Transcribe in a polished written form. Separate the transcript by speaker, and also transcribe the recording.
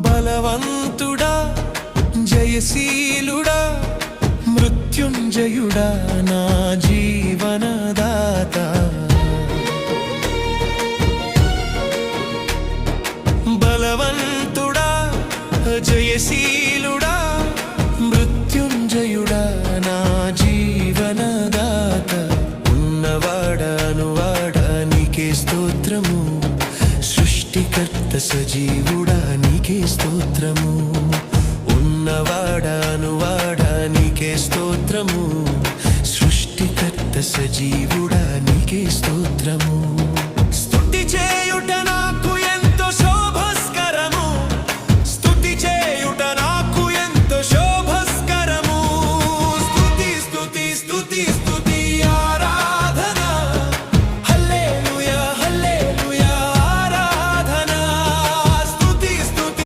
Speaker 1: బలవంతుడా జయశీలుడా మృత్యుంజయుడా నా జీవనదాత బలవంతుడా జయశీలుడా మృత్యుంజయుడా నా జీవనదాత ఉన్నవాడా నీకే స్తోత్రము సృష్టికర్త సజీవుడా నీకే స్తోత్రము ఉన్నవాడా నీకే స్తోత్రము సృష్టికర్త సజీవుడా